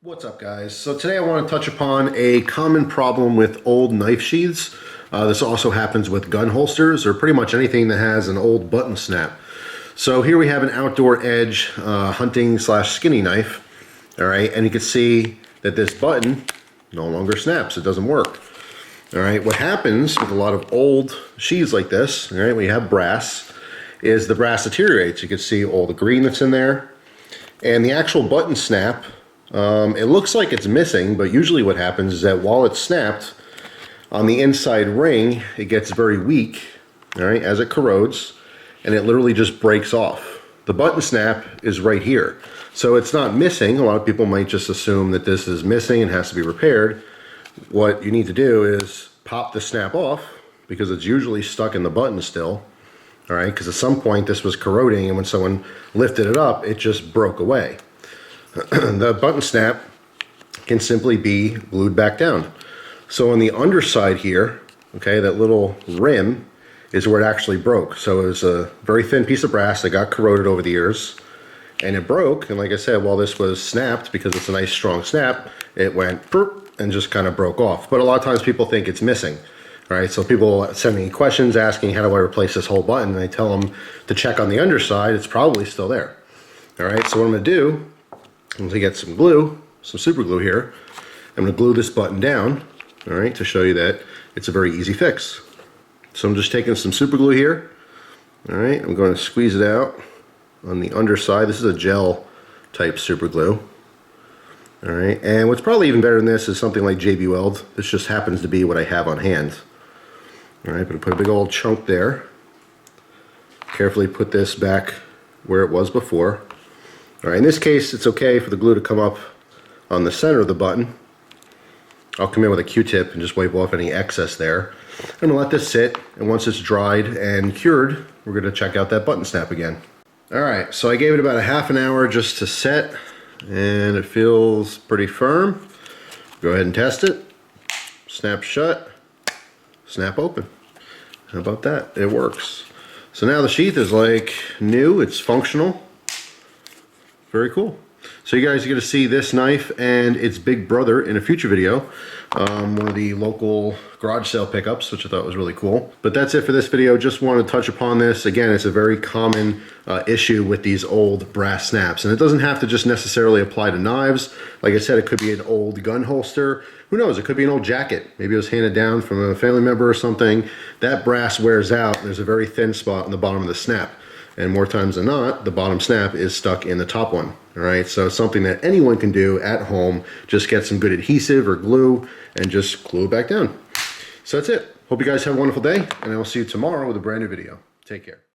What's up, guys? So today I want to touch upon a common problem with old knife sheaths. This also happens with gun holsters or pretty much anything that has an old button snap. So here we have an outdoor edge hunting slash skinny knife. All right, and you can see that this button no longer snaps. It doesn't work. All right, what happens with a lot of old sheaths like this, all right, when you have brass, is the brass deteriorates. You can see all the green that's in there, and the actual button snap, it looks like it's missing, but usually what happens is that while it's snapped, on the inside ring, it gets very weak, all right, as it corrodes, and it literally just breaks off. The button snap is right here. So it's not missing. A lot of people might just assume that this is missing and has to be repaired. What you need to do is pop the snap off, because it's usually stuck in the button still, all right, because at some point this was corroding, and when someone lifted it up, it just broke away. The button snap can simply be glued back down. So on the underside here, okay, that little rim is where it actually broke. So it was a very thin piece of brass that got corroded over the years, and it broke. And like I said, while this was snapped, because it's a nice strong snap, it went burp and just kind of broke off. But a lot of times people think it's missing. All right, so people send me questions asking, how do I replace this whole button? And I tell them to check on the underside. It's probably still there. All right, so what I'm gonna do, I'm going to get some glue, some super glue here. I'm going to glue this button down, all right, to show you that it's a very easy fix. So I'm just taking some super glue here, all right, I'm going to squeeze it out on the underside. This is a gel type super glue, all right, and what's probably even better than this is something like JB Weld. This just happens to be what I have on hand. All right, but I put a big old chunk there. Carefully put this back where it was before. All right, in this case, it's okay for the glue to come up on the center of the button. I'll come in with a Q-tip and just wipe off any excess there. I'm gonna let this sit, and once it's dried and cured, we're gonna check out that button snap again. All right, so I gave it about a half an hour just to set, and it feels pretty firm. Go ahead and test it. Snap shut, snap open. How about that? It works. So now the sheath is like new, it's functional. Very cool. So you guys are going to see this knife and its big brother in a future video. One of the local garage sale pickups, which I thought was really cool. But that's it for this video. Just wanted to touch upon this. Again, it's a very common issue with these old brass snaps. And it doesn't have to just necessarily apply to knives. Like I said, it could be an old gun holster. Who knows? It could be an old jacket. Maybe it was handed down from a family member or something. That brass wears out. There's a very thin spot on the bottom of the snap. And more times than not, the bottom snap is stuck in the top one. All right, so something that anyone can do at home. Just get some good adhesive or glue and just glue it back down. So that's it. Hope you guys have a wonderful day, and I will see you tomorrow with a brand new video. Take care.